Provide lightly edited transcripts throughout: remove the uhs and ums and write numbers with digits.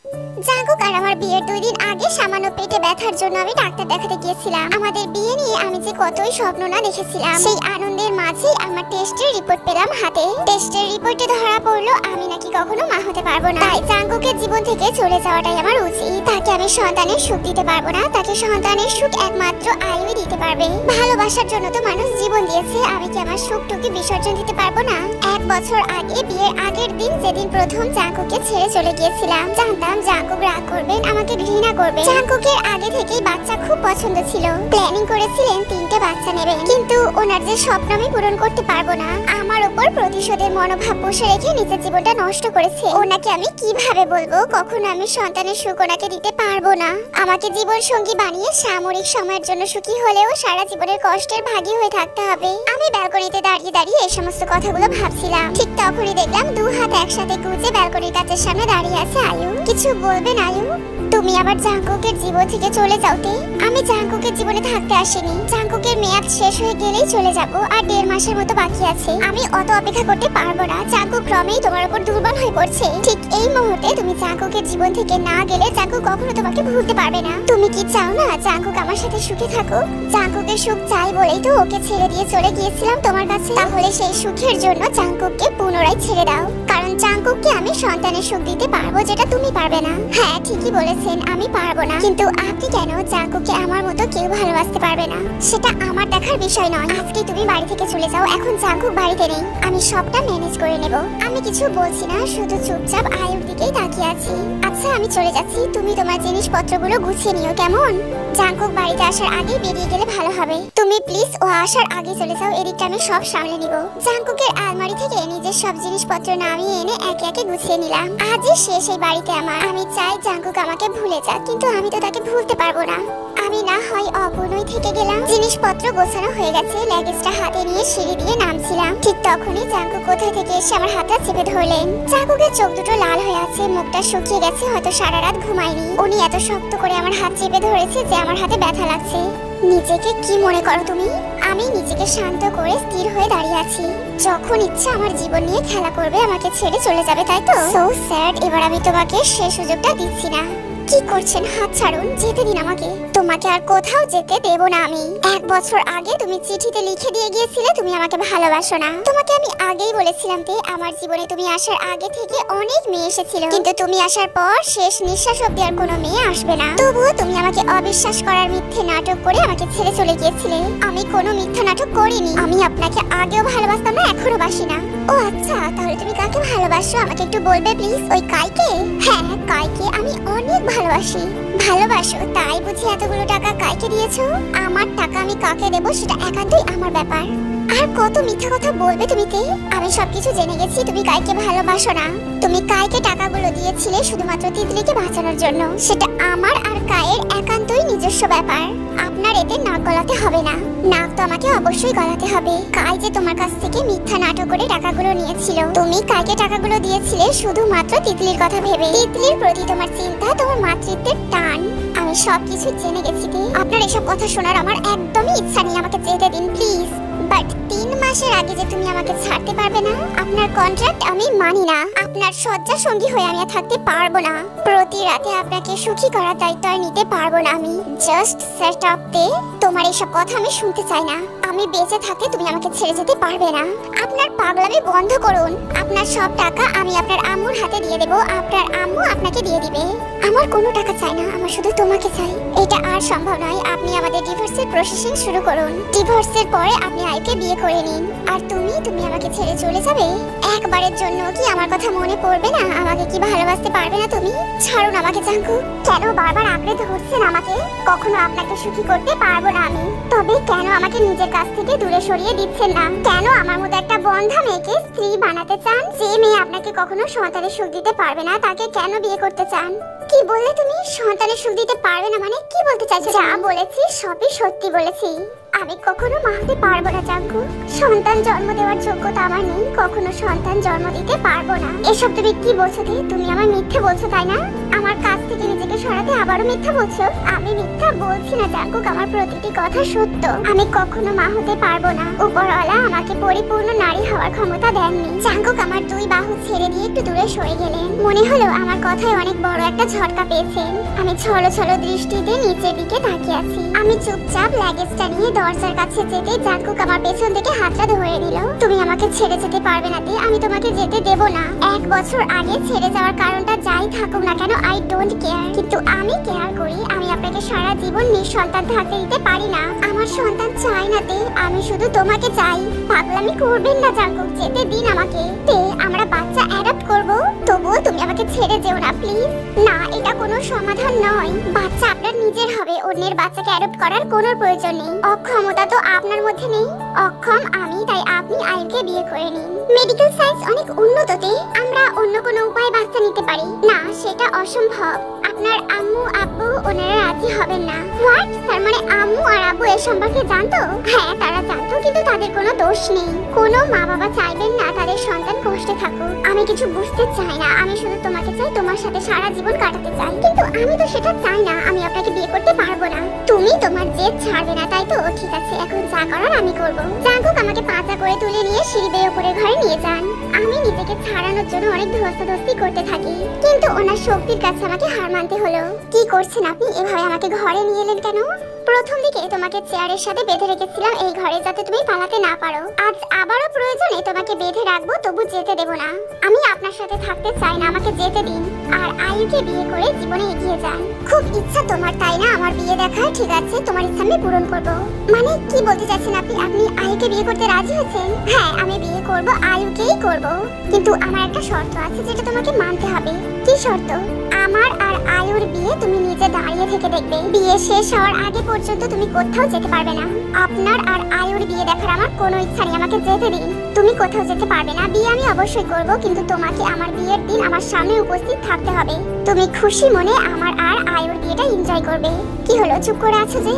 Jungkook আর আমার বিয়ের 2 দিন আগে সামান্য পেটে ব্যথার জন্য আমি ডাক্তার দেখাতে গিয়েছিলাম। আমাদের বিয়ে নিয়ে আমি যে কতই স্বপ্ন না দেখেছিলাম। সেই আনন্দের মাঝে আমার টেস্টের রিপোর্ট পেলাম হাতে। টেস্টের রিপোর্টে ধরা পড়লো আমি নাকি কখনো মা হতে পারবো না। তাই জাঙ্কুকের জীবন থেকে চলে যাওয়াটাই আমার উচিত। তাকে আমি সন্তানের সুখ দিতে পারবো না, তাকে সন্তানের সুখ একমাত্র আয়ুই দিতে পারবে। ভালোবাসার জন্য তো মানুষ জীবন দিয়েছে, আমি কি আমার সুখটুকু বিসর্জন দিতে পারবো না? 1 বছর আগে বিয়ের আগের দিন যেদিন প্রথম জাঙ্কুককে ছেড়ে চলে গিয়েছিলাম, জানতাম জাঙ্কুক রাগ করবেন, আমাকে ঘৃণা করবে। জাঙ্কুকের আগে থেকেই বাচ্চা খুব পছন্দ ছিল, প্ল্যানিং করেছিলেন 3টে বাচ্চা নেবেন। কিন্তু ওনার যে স্বপ্ন আমি পূরণ করতে পারবো না, আমার উপর প্রতিশোধের মনোভাব বসে রেখে নিজের জীবনটা নষ্ট করেছে। ওনাকে আমি কিভাবে বলবো কখনো আমি সন্তানের সুখ ওনাকে দিতে পারবো না? আমাকে জীবন সঙ্গী বানিয়ে সাময়িক সময়ের জন্য সুখী হলেও সারা জীবনের কষ্টের ভাগী হয়ে থাকতে হবে। আমি ব্যালকনিতে দাঁড়িয়ে দাঁড়িয়ে এই সমস্ত কথাগুলো ভাবছিলাম। ঠিক তখনই দেখলাম 2 হাত একসাথে গুজে ব্যালকনির কাছের সামনে দাঁড়িয়ে আছে আয়ু। কিছু বলবেন আয়ু? তুমি আবার জাঙ্কুকের জীবন থেকে চলে যাওতে? আমি জাঙ্কুকের জীবনে থাকতে আসিনি। জাঙ্কুকের মেয়াদ শেষ হয়ে গেলেই চলে যাব, আর 1.5 মাসের মতো বাকি আছে। আমি অত অপেক্ষা করতে পারবো না। জাঙ্কুক ক্রমেই তোমার উপর দুর্বল হয়ে পড়ছে। ঠিক এই মুহূর্তে তুমি জাঙ্কুকের জীবন থেকে না গেলে জাঙ্কুক কখনো তোমাকে ভুলতে পারবে না। তুমি কি চাও না জাঙ্কুক আমার সাথে সুখে থাকুক? জাঙ্কুকের সুখ চাই বলেই তো ওকে ছেড়ে দিয়ে চলে গিয়েছিলাম তোমার কাছে। তাহলে সেই সুখের জন্য জাঙ্কুককে পুনরায় ছেড়ে দাও, কারণ জাঙ্কুককে আমি সন্তানের সুখ দিতে পারবো যেটা তুমি পারবে না। হ্যাঁ ঠিকই বলেছেন, আমি পারবো না, কিন্তু আপনি কেন জাঙ্কুককে আমার মতো কেউ ভালোবাসতে পারবে না সেটা আমার দেখার বিষয় নয়। আজকে তুমি বাড়ি থেকে চলে যাও, এখন জাঙ্কুক বাড়িতে নেই, আমি সবটা ম্যানেজ করে নেব। আমি কিছু বলছি না, শুধু চুপচাপ আয়ুর দিকেই তাকিয়ে আছি। আচ্ছা আমি চলে যাচ্ছি, তুমি তোমার জিনিসপত্রগুলো গুছিয়ে নিও কেমন? জাঙ্কুক বাড়িতে আসার আগে বেরিয়ে গেলে ভালো হবে। তুমি প্লিজ ও আসার আগে চলে যাও, এদিকটা আমি সব সামলে নিব। জাঙ্কুকের আলমারি থেকে নিজের সব জিনিসপত্র নামিয়ে এনে একে একে গুছিয়ে নিলাম। আজই শেষ এই বাড়িতে আমার। আমি চাই জাঙ্কুক আমাকে ভুলে যাক, কিন্তু আমি তো তাকে ভুলতে পারবো না। আমি না হয় অগুণই থেকে গেলাম। জিনিসপত্র গোছানো হয়ে গেছে, লাগেজটা হাতে নিয়ে সিঁড়ি দিয়ে নামছিলাম। ঠিক তখনই জাঙ্কুক কোথা থেকে এসে আমার হাতটা চেপে ধরলেন। জাঙ্কুকের চোখ দুটো লাল হয়ে আছে, মুখটা শুকিয়ে গেছে, হয়তো সারা রাত ঘুমায়নি। উনি এত শক্ত করে আমার হাত চেপে ধরেছে যে আমার হাতে ব্যথা লাগছে। নিজেকে কি মনে করো তুমি? আমি নিজেকে শান্ত করে স্থির হয়ে দাঁড়িয়ে আছি। যখন ইচ্ছা আমার জীবন নিয়ে খেলা করবে, আমাকে ছেড়ে চলে যাবে, তাই তো? So sad. এবার আমি তোমাকে সেই সুযোগটা দিচ্ছি না। কি করছেন? হাত ছাড়ুন, যেতে দিন আমাকে। তোমাকে আর কোথাও যেতে দেব না আমি। 1 বছর আগে তুমি চিঠিতে লিখে দিয়ে গিয়েছিলে তুমি আমাকে ভালোবাসো না। তোমাকে আমি আগেই বলেছিলাম যে আমার জীবনে তুমি আসার আগে থেকে অনেক মেয়ে এসেছিল, কিন্তু তুমি আসার পর শেষ নিঃশ্বাস অব্দি আর কোনো মেয়ে আসবে না। তবুও তুমি আমাকে অবিশ্বাস করার মিথ্যে নাটক করে আমাকে ছেড়ে চলে গিয়েছিলে। আমি কোনো মিথ্যা নাটক করিনি। আমি আপনাকে আগেও ভালোবাসতাম না, এখনো বাসি না। ও আচ্ছা, তাহলে তুমি কাকে ভালোবাসো আমাকে একটু বলবে প্লিজ? ওই কাইকে? হ্যাঁ কাইকে আমি অনেক ভালোবাসি। ভালোবাসো তাই বুঝি এতগুলো টাকা কাইকে দিয়েছো? আমার টাকা আমি কাকে দেবো সেটা একান্তই আমার ব্যাপার। আর কত মিথ্যা কথা বলবে তুমি? আমি সবকিছু জেনে গেছি তুমি কাইকে ভালোবাসো না। তুমি কাইকে টাকাগুলো দিয়েছিলে শুধুমাত্র তিতলিকে বাঁচানোর জন্য। সেটা আমার আর কায়ের একান্তই নিজস্ব ব্যাপার। আপনার এতে নাক গলাতে হবে না। নাক তো আমাকে অবশ্যই গলাতে হবে। কাই যে তোমার কাছ থেকে মিথ্যা নাটক করে টাকাগুলো নিয়েছিল। তুমি কাইকে টাকাগুলো দিয়েছিলে শুধুমাত্র তিতলির কথা ভেবে। তিতলির প্রতি তোমার চিন্তা, তোমার মাতৃত্বের টান, আমি সবকিছু জেনে গেছি। আপনার এসব কথা শোনার আমার একদমই ইচ্ছা নেই। আমাকে যেতে দিন প্লিজ। বাট 3 মাসের আগে যে তুমি আমাকে ছাড়তে পারবে না, আপনার কন্ট্রাক্ট আমি মানি না। আপনার শয্যা সঙ্গী হয়ে আমি থাকতে পারবো না। প্রতি রাতে আপনাকে সুখী করার দায়িত্ব আর নিতে পারবো না আমি। জাস্ট সেট আপ দে। তোমার এইসব কথা আমি শুনতে চাই না। আমি বেঁচে থাকতে তুমি আমাকে ছেড়ে যেতে পারবে না। আপনার পাগলামি বন্ধ করুন। আপনার সব টাকা আমি আপনার আম্মুর হাতে দিয়ে দেব, আপনার আম্মু আপনাকে দিয়ে দিবে। আমার কোনো টাকা চাই না, আমার শুধু তোমাকে চাই। এটা আর সম্ভব নয়। আপনি আমাদের ডিভোর্সের প্রসেসিং শুরু করুন। ডিভোর্সের পরে আপনি আইকে বিয়ে করে নিন। আর তুমি আমাকে ছেড়ে চলে যাবে? একবারের জন্য কি আমার কথা মনে পড়বে না? আমাকে কি ভালোবাসতে পারবে না তুমি? ছাড়ুন আমাকে জাঙ্কুক। কেন বারবার আঁকড়ে ধরছেন আমাকে? কখনো আপনাকে সুখী করতে পারবো না আমি। তবে কেন আমাকে নিজের কাছ থেকে দূরে সরিয়ে দিচ্ছেন না? কেন আমার মতো একটা বন্ধা মেয়েকে স্ত্রী বানাতে চান? যে মেয়ে আপনাকে কখনো সন্তানের সুখ দিতে পারবে না, তাকে কেন বিয়ে করতে চান? কি বললে তুমি? সন্তানের সুখ দিতে পারবে না মানে কি বলতে চাইছো? যা বলেছি সবই সত্যি বলেছি। আমি কখনো মা হতে পারবো না জাঙ্কুক। সন্তান জন্ম দেওয়ার যোগ্যতা আমার নেই, কখনো সন্তান জন্ম দিতে পারবো না। এসব তুমি কি বলছো? তুমি আমার মিথ্যে বলছো তাই না? আমার কাছ থেকে নিজেকে সরাতে আবার বড় মিথ্যা বলছো। আমি মিথ্যা বলছি না জাঙ্কুক, আমার প্রতিটি কথা সত্য। আমি কখনো মা হতে পারবো না। উপরওয়ালা আমাকে পরিপূর্ণ নারী হওয়ার ক্ষমতা দেননি। জাঙ্কুক আমার দুই বাহু ছেড়ে দিয়ে একটু দূরে সরে গেলেন। মনে হলো আমার কথায় অনেক বড় একটা ঝটকা পেয়েছেন। আমি ছলো ছলো দৃষ্টিতে নিচের দিকে তাকিয়ে আছি। আমি চুপচাপ লাগেজটা নিয়ে দরজার কাছে যেতে জাঙ্কুক আমার পেছন থেকে হাতটা ধরে নিল। তুমি আমাকে ছেড়ে যেতে পারবে না দি, আমি তোমাকে যেতে দেব না। 1 বছর আগে ছেড়ে যাওয়ার কারণটা যাই থাকুক না কেন, আই ডোন্ট কেয়ার। কিন্তু আমি কেয়ার করি। আমি আপনাকে সারা জীবন নিঃসন্তান থাকতে দিতে পারি না। আমার সন্তান চাই না তে, আমি শুধু তোমাকে চাই। পাগলামি করবেন না জাঙ্কুক, যেতে দিন আমাকে। তে আমরা বাচ্চা অ্যাডপ্ট করব। তবুও তুমি আমাকে ছেড়ে যেও না প্লিজ। না, এটা কোনো সমাধান নয়। বাচ্চা আপনার নিজের হবে, অন্যের বাচ্চাকে অ্যাডপ্ট করার কোনো প্রয়োজন নেই। অক্ষমতা তো আপনার মধ্যে নেই। অক্ষম আমি, তাই আপনি আইনকে বিয়ে করে নিন। মেডিকেল সায়েন্স অনেক উন্নততে আমরা অন্য কোনো উপায়ে বাচ্চা নিতে পারি না, সেটা অসম্ভব। আপনার আম্মু আব্বু ওনারা রাজি হবেন না। হোয়াট? তার মানে আম্মু আর আব্বু এ সম্পর্কে জানতো? হ্যাঁ, তারা জানতো, কিন্তু তাদের কোনো দোষ নেই। কোনো মা বাবা চাইবেন না তাদের সন্তান কষ্টে থাকুক। আমি কিছু বুঝতে চাই না, আমি শুধু তোমাকে চাই, তোমার সাথে সারা জীবন কাটাতে চাই। কিন্তু আমি তো সেটা চাই না। আমি আপনাকে বিয়ে করতে পারবো না। তুমি তোমার জেদ ছাড়বে না, তাই তো? ঠিক আছে, এখন যা করার আমি করব। জাঙ্কুক আমাকে পাঁচা করে তুলে নিয়ে সিঁড়ি বেয়ে উপরের ঘরে নিয়ে যান। আমি নিজেকে ছাড়ানোর জন্য অনেক ধস্তাধস্তি করতে থাকি, কিন্তু ওনার শক্তির কাছে আমাকে হার মানতে হলো। কি করছেন আপনি? এভাবে আমাকে ঘরে নিয়ে এলেন কেন? প্রথম দিকে তোমাকে চেয়ারের সাথে বেঁধে রেখেছিলাম এই ঘরে, যাতে তুমি পালাতে না পারো। আজ আবারও প্রয়োজনে তোমাকে বেঁধে রাখবো, তবু যেতে দেব না। আমি আপনার সাথে থাকতে চাই না, আমাকে যেতে দিন। আর আয়ুকে বিয়ে করে জীবনে এগিয়ে যান। খুব ইচ্ছা তোমার, তাই না, আমার বিয়ে দেখার? ঠিক আছে, তোমার ইচ্ছা আমি পূরণ করব। মানে কি বলতে চাচ্ছেন আপনি? আপনি আয়ুকে বিয়ে করতে রাজি হয়েছেন? হ্যাঁ, আমি বিয়ে করব, আয়ুকেই করব। কিন্তু আমার একটা শর্ত আছে, যেটা তোমাকে মানতে হবে। কি শর্ত? আমার আর আয়ুর বিয়ে তুমি নিজে দাঁড়িয়ে থেকে দেখবে। বিয়ে শেষ হওয়ার আগে পর্যন্ত তুমি কোথাও যেতে পারবে না। আপনার আর আয়ুর বিয়ে দেখার আমার কোনো ইচ্ছা নেই, আমাকে যেতে দিন। তুমি কোথাও যেতে পারবে না। বিয়ে আমি অবশ্যই করব, কিন্তু তোমাকে আমার বিয়ের দিন আমার সামনে উপস্থিত থাকতে হবে। তুমি খুশি মনে আমার আর আয়ুর বিয়েটা এনজয় করবে। কি হলো, চুপ করে আছো যে?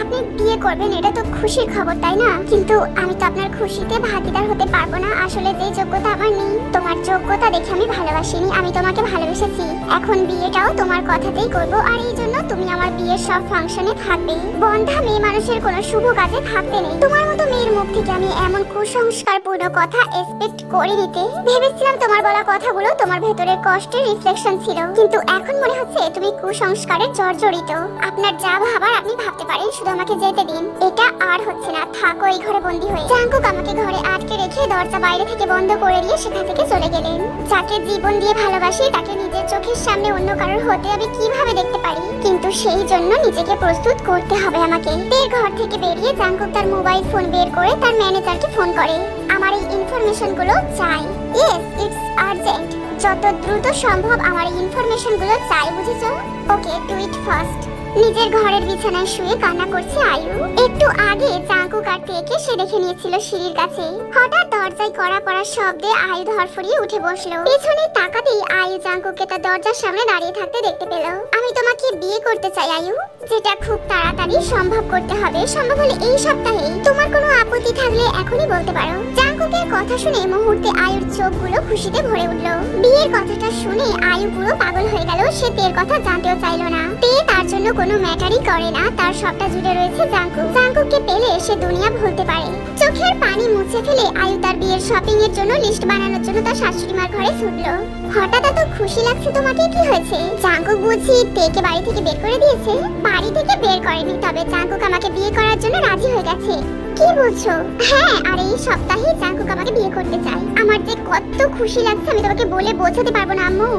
আপনি বিয়ে করবেন, এটা তো খুশির খবর, তাই না? কিন্তু আমি তো আপনার খুশিতে ভাগিদার হতে পারবো না। আসলে যে যোগ্যতা আমার নেই। তোমার যোগ্যতা দেখে আমি ভালোবাসিনি, আমি তোমাকে ভালোবেসেছি। এখন বিয়েটাও তোমার কথাতেই করব, আর এই জন্য তুমি আমার বিয়ের সব ফাংশনে থাকবে। বন্ধা মেয়ে মানুষের কোনো শুভ কাজে থাকতে নেই। তোমার মতো মেয়ের মুখ থেকে আমি এমন কুসংস্কারপূর্ণ কথা এক্সপেক্ট করে নিতে ভেবেছিলাম। তোমার বলা কথাগুলো তোমার ভেতরের কষ্টের রিফ্লেকশন ছিল, কিন্তু এখন মনে হচ্ছে তুমি কুসংস্কারের জর্জরিত। আপনার যা ভাবার আপনি ভাবতে পারেন, শুধু আমাকে যেতে দিন। এটা আর হচ্ছে না, থাকো এই ঘরে বন্দী হয়ে। জাঙ্কুক আমাকে ঘরে আটকে রেখে দরজা বাইরে থেকে বন্ধ করে দিয়ে সেখান থেকে চলে গেলেন। যাকে জীবন দিয়ে ভালোবাসি তাকে নিজের চোখের সামনে অন্য কারোর হতে আমি কিভাবে দেখতে পারি? কিন্তু সেই জন্য নিজেকে প্রস্তুত করতে হবে আমাকে। বের ঘর থেকে বেরিয়ে জাঙ্কুক তার মোবাইল ফোন বের করে তার ম্যানেজারকে ফোন করে। আমার এই ইনফরমেশনগুলো চাই। Yes, it's urgent. যত দ্রুত সম্ভব আমার এই ইনফরমেশনগুলো চাই, বুঝেছো? ওকে, ডু ইট ফাস্ট। নিজের ঘরের বিছানায় শুয়ে কান্না করছে আয়ু। একটু আগে জাঙ্কুক আর তেকে সে দেখে নিয়েছিল সিঁড়ির কাছে। হঠাৎ দরজায় কড়া পড়ার শব্দে আয়ু ধরফড়িয়ে উঠে বসলো। পেছনে তাকাতেই আয়ু জাঙ্কুককে তার দরজার সামনে দাঁড়িয়ে থাকতে দেখতে পেল। আমি তোমাকে বিয়ে করতে চাই আয়ু, যেটা খুব তাড়াতাড়ি সম্ভব করতে হবে। সম্ভব হলে এই সপ্তাহেই। তোমার কোনো আপত্তি থাকলে এখনই বলতে পারো। জাঙ্কুকের কথা শুনে মুহূর্তে আয়ুর চোখগুলো খুশিতে ভরে উঠলো। বিয়ের কথাটা শুনে আয়ু পুরো পাগল হয়ে গেল। সে তের কথা জানতেও চাইল না। তে তার জন্য কোনো ম্যাটারই করে না, তার সবটা জুড়ে রয়েছে জাঙ্কুক। জাঙ্কুককে পেলে সে দুনিয়া ভুলতে পারে। চোখের পানি মুছে ফেলে আয়ু তার বিয়ের শপিং এর জন্য লিস্ট বানানোর জন্য তার শাশুড়ি মার ঘরে ছুটলো। হঠাৎ এত খুশি লাগছে তোমাকে, কি হয়েছে? জাঙ্কুক বুঝি তেকে বাড়ি থেকে বের করে দিয়েছে? বাড়ি থেকে বের করেনি, তবে জাঙ্কুক আমাকে বিয়ে করার জন্য রাজি হয়ে গেছে। কি বলছো? হ্যাঁ, আর এই সপ্তাহে জাঙ্কুক আমাকে বিয়ে করতে চাই। আমার যে কত খুশি লাগছে আমি তোমাকে বলে বোঝাতে পারবো না আম্মু।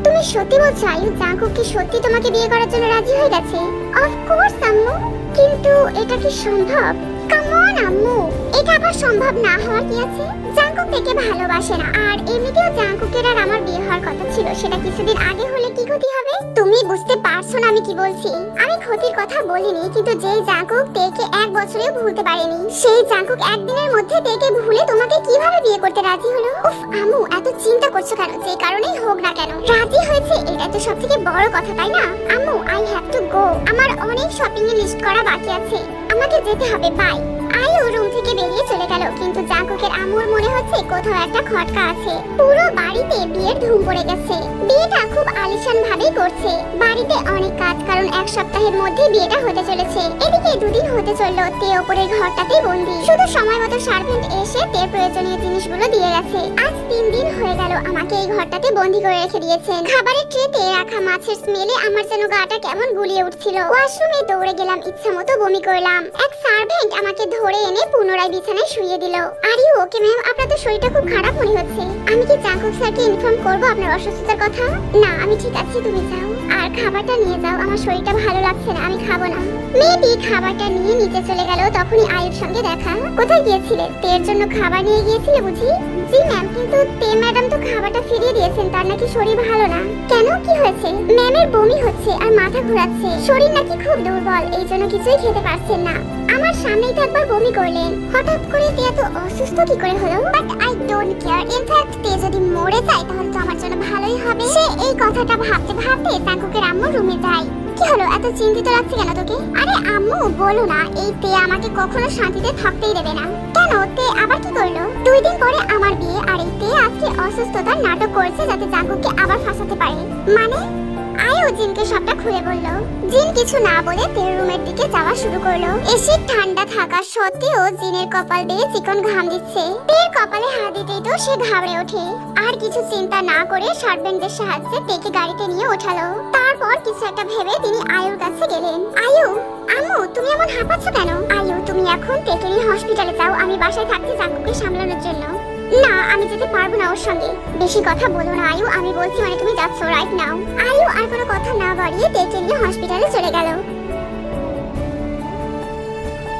তুমি সত্যি বলছো আয়ু? জাঙ্কুক কি সত্যি তোমাকে বিয়ে করার জন্য রাজি হয়ে গেছে? অফ কোর্স আম্মু, কিন্তু এটা কি সম্ভব? কাম অন আম্মু, এটা আবার সম্ভব না হওয়ার কি আছে? জাঙ্কুক থেকে ভালোবাসে না, আর এমনিতেও জাঙ্কুকের আর আমার বিয়ে হওয়ার কথা ছিল। সেটা কিছুদিন আগে হলে কি ক্ষতি হবে? তুমি বুঝতে পারছো না আমি কি বলছি? আমি ক্ষতির কথা বলিনি, কিন্তু যেই জাঙ্কুক তেকে 1 বছরেও ভুলতে পারেনি, সেই জাঙ্কুক একদিনের মধ্যে তেকে ভুলে তোমাকে কিভাবে বিয়ে করতে রাজি হলো? উফ আম্মু, এত চিন্তা করছো কেন? যে কারণেই হোক না কেন রাজি হয়েছে, এটা তো সবথেকে বড় কথা, তাই না? আম্মু, আই হ্যাভ টু গো। আমার অনেক শপিং এর লিস্ট করা বাকি আছে, আমাকে যেতে হবে। বাই। আয়ু রুম থেকে বেরিয়ে চলে গেল, কিন্তু জাঙ্কুকের আম্মুর মনে হচ্ছে কোথাও একটা খটকা আছে। পুরো বাড়িতে বিয়ের ধুম পড়ে গেছে। বিয়েটা খুব আলিশান ভাবেই করছে। বাড়িতে অনেক কাজ, কারণ এক সপ্তাহের মধ্যে বিয়েটা হতে চলেছে। এদিকে দুদিন হতে চললো তে ওপরের ঘরটাতে বন্দি। শুধু সময় মতো সার্ভেন্ট এসে তে প্রয়োজনীয় জিনিসগুলো দিয়ে গেছে। আজ 3 দিন হয়ে গেল আমাকে এই ঘরটাতে বন্দি করে রেখে দিয়েছেন। খাবারের ট্রেতে রাখা মাছের স্মেলে আমার যেন গাটা কেমন গুলিয়ে উঠছিল। ওয়াশরুমে দৌড়ে গেলাম, ইচ্ছা মতো বমি করলাম। এক সার্ভেন্ট আমাকে ধরে এনে পুনরায় বিছানায় শুইয়ে দিল। Are you okay ma'am? আপনার তো শরীরটা খুব খারাপ মনে হচ্ছে। আমি কি জাঙ্কুক স্যারকে ইনফর্ম করব আপনার অসুস্থতার কথা? না, আমি ঠিক আছি, তুমি যাও আর খাবারটা নিয়ে যাও। আমার শরীরটা ভালো লাগছে না, আমি খাবো না। মেয়েটি খাবারটা নিয়ে নিচে চলে গেল। তখনই আয়ুর সঙ্গে দেখা। কোথায় গিয়েছিলে? তের জন্য খাবার নিয়ে গিয়েছিলে বুঝি? জি ম্যাম, কিন্তু তে ম্যাডাম তো খাবারটা ফিরিয়ে দিয়েছেন, তার নাকি শরীর ভালো না। কেন, কি হয়েছে? ম্যামের বমি হচ্ছে আর মাথা ঘোরাচ্ছে, শরীর নাকি খুব দুর্বল, এই জন্য কিছুই খেতে পারছেন না। আমার সামনেই তো একবার বমি করলেন, হঠাৎ করে তে এত অসুস্থ কি করে হলো? But I don't care. In fact তে যদি মরে যায় তাহলে তো আমার জন্য ভালোই হবে। সে এই কথাটা ভাবতে ভাবতে জাঙ্কুকের আম্মু রুমে যায়। কি হলো, এত চিন্তিত লাগছে কেন তোকে? আরে আম্মু বলো না, এই তে আমাকে কখনো শান্তিতে থাকতেই দেবে না। কেন, তে আবার কি করলো? 2 দিন পরে আমার বিয়ে, আর এই তে আজকে অসুস্থতার নাটক করছে যাতে জাঙ্কুককে আবার ফাঁসাতে পারে। মানে? আয়ু জিনকে সবটা খুলে বলল। জিন কিছু না বলে তের রুমের দিকে যাওয়া শুরু করলো। এসে ঠান্ডা থাকা সত্ত্বেও জিনের কপাল বেয়ে চিকন ঘাম দিচ্ছে। তের কপালে হাত দিতেই তো সে ঘাবড়ে ওঠে। আর কিছু চিন্তা না করে সার্ভেন্টদের সাহায্যে তেকে গাড়িতে নিয়ে ওঠালো। তারপর কিছু একটা ভেবে তিনি আয়ুর কাছে গেলেন। আয়ু, আম্মু তুমি এমন হাঁপাচ্ছ কেন? আয়ু, তুমি এখন তেকে নিয়ে হসপিটালে যাও, আমি বাসায় থাকতে জাঙ্কুককে সামলানোর জন্য। না, আমি যেতে পারবো না ওর সঙ্গে। বেশি কথা বলো না আয়ু, আমি বলছি মানে তুমি যাচ্ছ রাইট নাও। আয়ু আর কোনো কথা না বাড়িয়ে তেকে নিয়ে হসপিটালে চলে গেল।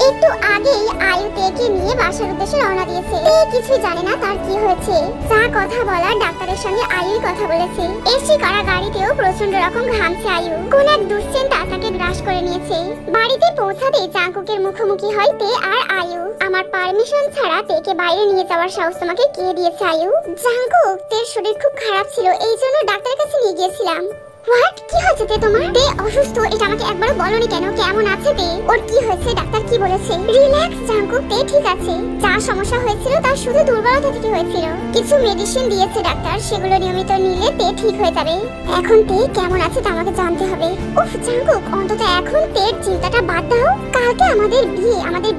একটু আগেই আয়ু তেকে নিয়ে বাসার উদ্দেশ্যে রওনা দিয়েছে। তে কিছুই জানে না তার কি হয়েছে। যা কথা বলার ডাক্তারের সঙ্গে আয়ুই কথা বলেছে। এসি করা গাড়িতেও প্রচন্ড রকম ঘামছে আয়ু। কোন এক দুশ্চিন্তা তাকে গ্রাস করে নিয়েছে। বাড়িতে পৌঁছাতে জাঙ্কুকের মুখোমুখি হয় তে আর আয়ু। আমার পারমিশন ছাড়া তেকে বাইরে নিয়ে যাওয়ার সাহস তোমাকে কে দিয়েছে আয়ু? জাঙ্কুক, তের শরীর খুব খারাপ ছিল, এই জন্য ডাক্তারের কাছে নিয়ে গিয়েছিলাম। হোয়াট? কি হয়েছে তে তোমার? তে অসুস্থ, এটা আমাকে একবারও বলনি কেন? কেমন আছে তে? ওর কি হয়েছে? ডাক্তার কি বলেছে? রিল্যাক্স জাঙ্কুক, তে ঠিক আছে। যা সমস্যা হয়েছিল তার শুধু দুর্বলতা থেকে হয়েছিল। কিছু মেডিসিন দিয়েছে ডাক্তার, সেগুলো নিয়মিত নিলে তে ঠিক হয়ে যাবে। এখন তে কেমন আছে তা আমাকে জানতে হবে। উফ জাঙ্কুক, অন্তত এখন তের চিন্তাটা বাদ দাও। কালকে আমাদের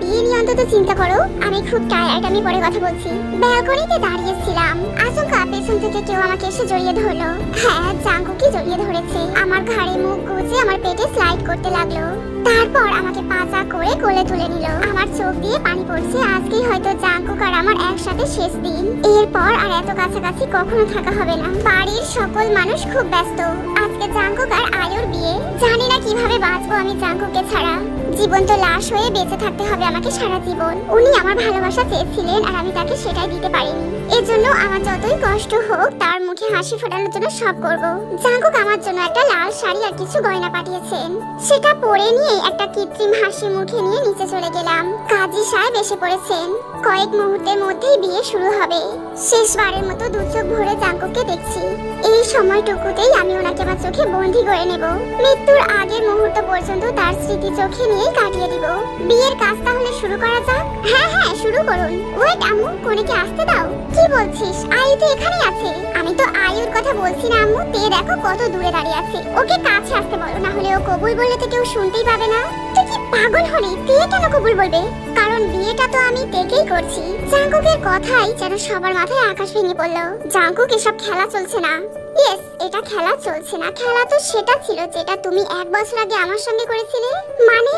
বিয়ে নিয়ে অন্তত চিন্তা করো। আমি খুব টায়ার্ড, আমি পরে কথা বলছি। ব্যালকনিতে দাঁড়িয়েছিলাম, আচমকা পেছন থেকে কেউ আমাকে এসে জড়িয়ে ধরলো। হ্যাঁ, জাঙ্কুকই জড়িয়ে ধরেছে। আমার ঘাড়ে মুখ গুজে আমার পেটে স্লাইড করতে লাগলো। তারপর আমাকে পাজা করে কোলে তুলে নিল। আমার চোখ দিয়ে পানি পড়ছে। আজকেই হয়তো জাঙ্কুক আর আমার একসাথে শেষ দিন। এরপর আর এত কাছাকাছি কখনো থাকা হবে না। বাড়ির সকল মানুষ খুব ব্যস্ত। আজকে জাঙ্কুক আর আয়ুর বিয়ে। জানি না কিভাবে বাঁচবো আমি জাঙ্কুককে ছাড়া। জীবন্ত লাশ হয়ে বেঁচে থাকতে হবে আমাকে সারা জীবন। উনি আমার ভালোবাসা চেয়েছিলেন আর আমি তাকে সেটাই দিতে পারিনি। এজন্য আমার যতই কষ্ট হোক তার মুখে হাসি ফোটানোর জন্য সব করব। জাঙ্কুক আমার জন্য একটা লাল শাড়ি আর কিছু গয়না পাঠিয়েছেন। সেটা পরে নিয়ে একটা কৃত্রিম হাসি মুখে নিয়ে নিচে চলে গেলাম। কাজী সাহেব এসে পড়েছেন। কয়েক মুহূর্তের মধ্যেই বিয়ে শুরু হবে। শেষবারের মতো দু চোখ ভরে জাঙ্কুককে দেখছি। এই সময়টুকুতেই আমি ওনাকে আমার চোখে বন্দী করে নেব। মৃত্যুর আগের মুহূর্ত পর্যন্ত তার স্মৃতি চোখে নিয়েই কাটিয়ে দিব। বিয়ের কাজ তাহলে শুরু করা যাক? হ্যাঁ হ্যাঁ, শুরু করুন। ওয়েট আম্মু, কোনেকে আসতে দাও। কি বলছিস? আয়ু তো এখানেই আছে। আমি তো আয়ুর কথা বলছি না আম্মু। তে দেখো কত দূরে দাঁড়িয়ে আছে। ওকে কাছে আসতে বলো, না হলে ও কবুল বললে তো কেউ শুনতেই পাবে না। তুই কি পাগল হলি? তে কেন কবুল বলবে? কারণ বিয়েটা তো আমি তেকেই করছি। জাঙ্কুকের কথাই যেন সবার মাথায় আকাশ ভেঙে পড়লো। জাঙ্কুক, এসব খেলা চলছে না। ইয়েস, এটা খেলা চলছে না। খেলা তো সেটা ছিল যেটা তুমি 1 বছর আগে আমার সঙ্গে করেছিলে। মানে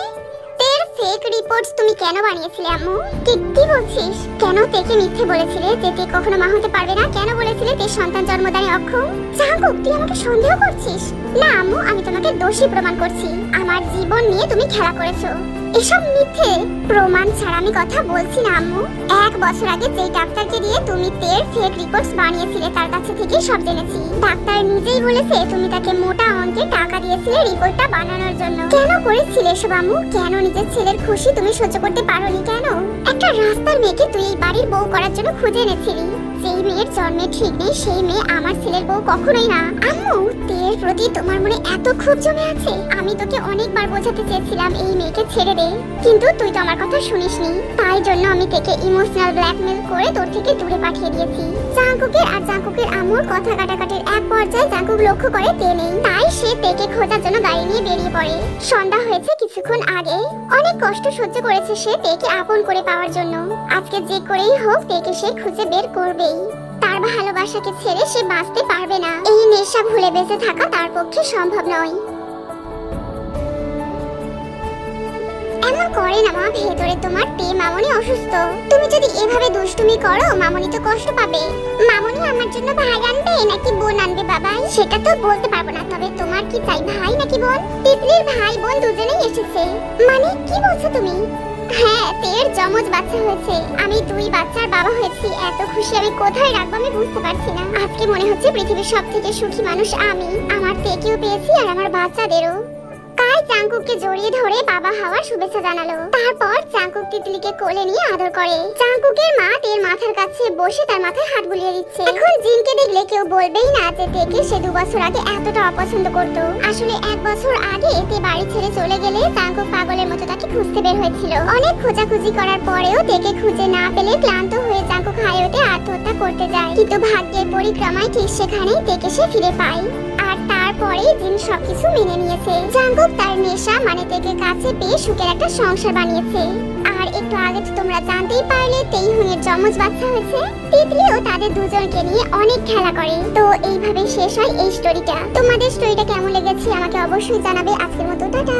তের ফেক রিপোর্টস তুমি কেন বানিয়েছিলে আম্মু? কি বলছিস? কেন তেকে মিথ্যে বলেছিলে যে তে কখনো মা হতে পারবে না? কেন বলেছিলে তে সন্তান জন্মদানে অক্ষম? জাঙ্কুক, তুই আমাকে সন্দেহ করছিস? না আম্মু, আমি তোমাকে দোষী প্রমাণ করছি। আমার জীবন নিয়ে তুমি খেলা করেছো। এসব মিথ্যে প্রমাণ ছাড়া আমি কথা বলছি না আম্মু। 1 বছর আগে যেই ডাক্তারকে দিয়ে তুমি তের ফেক রিপোর্টস বানিয়েছিলে তার কাছে থেকে সব জেনেছি। ডাক্তার নিজেই বলেছে তুমি তাকে মোটা অঙ্কের টাকা দিয়েছিলে রিপোর্টটা বানানোর জন্য। কেন করেছিলে এসব আম্মু? কেন নিজের ছেলের খুশি তুমি সহ্য করতে পারোনি? কেন একটা রাস্তার মেয়েকে তুই এই বাড়ির বউ করার জন্য খুঁজে এনেছিলি? যেই মেয়ের জন্মে ঠিক নেই সেই মেয়ে আমার ছেলের বউ কখনোই না। আম্মু, তের প্রতি তোমার মনে এত ক্ষোভ জমে আছে। আমি তোকে অনেকবার বোঝাতে চেয়েছিলাম এই মেয়েকে ছেড়ে দে, কিন্তু তুই তো আমার কথা শুনিসনি। তাই জন্য আমি তোকে ইমোশনাল ব্ল্যাকমেল করে তোর থেকে দূরে পাঠিয়ে দিয়েছি। জাঙ্কুকের আর জাঙ্কুকের আম্মুর কথা কাটাকাটির এক পর্যায়ে জাঙ্কুক লক্ষ্য করে তে নেই। তাই সে তেকে খোঁজার জন্য গাড়ি নিয়ে বেরিয়ে পড়ে। সন্ধ্যা হয়েছে কিছুক্ষণ আগে। অনেক কষ্ট সহ্য করেছে সে তেকে আপন করে পাওয়ার জন্য। আজকে যে করেই হোক তেকে সে খুঁজে বের করবেই। তার ভালোবাসাকে ছেড়ে সে বাঁচতে পারবে না। এই নেশা ভুলে বেঁচে থাকা তার পক্ষে সম্ভব নয়। এমন করে না মা, ভেতরে তোমার তে মামনি অসুস্থ। তুমি যদি এভাবে দুষ্টুমি করো মামনি তো কষ্ট পাবে। মামনি আমার জন্য ভাই আনবে নাকি বোন আনবে বাবাই সেটা তো বলতে পারবো না, তবে তোমার কি চাই, ভাই নাকি বোন? তিতলির ভাই বোন দুজনেই এসেছে। মানে কি বলছো তুমি? হ্যাঁ, তের জমজ বাচ্চা হয়েছে। আমি 2 বাচ্চার বাবা হয়েছি। এত খুশি আমি কোথায় রাখবো আমি বুঝতে পারছি না। আজকে মনে হচ্ছে পৃথিবীর সবথেকে সুখী মানুষ আমি। আমার তেকেও পেয়েছি আর আমার বাচ্চাদেরও। কাই জাঙ্কুককে জড়িয়ে ধরে বাবা হওয়ার শুভেচ্ছা জানালো। তারপর জাঙ্কুক তিতলিকে কোলে নিয়ে আদর করে। জাঙ্কুকের মা তের মাথার কাছে বসে তার মাথায় হাত বুলিয়ে দিচ্ছে। এখন জিনকে দেখলে কেউ বলবেই না যে তেকে সে 2 বছর আগে এতটা অপছন্দ করত। আসলে 1 বছর আগে তে বাড়ি ছেড়ে চলে গেলে জাঙ্কুক পাগলের মতো তাকে খুঁজতে বের হয়েছিল। অনেক খোঁজাখুঁজি করার পরেও তেকে খুঁজে না পেলে ক্লান্ত হয়ে জাঙ্কুক হাইওয়েতে আত্মহত্যা করতে যায়। কিন্তু ভাগ্যের পরিক্রমায় ঠিক সেখানেই তেকে সে ফিরে পায়। আর তারপরে জিন সবকিছু মেনে নিয়েছে। জাঙ্কুক তার নেশা মানে তেকে কাছে পেয়ে সুখের একটা সংসার বানিয়েছে। আর একটু আগে তো তোমরা জানতেই পারলে তেইহুংয়ের জমজ বাচ্চা হয়েছে। তিতলিও তাদের দুজনকে নিয়ে অনেক খেলা করে। তো এইভাবে শেষ হয় এই স্টোরিটা। তোমাদের স্টোরিটা কেমন লেগেছে আমাকে অবশ্যই জানাবে। আজকের মতো টাটা।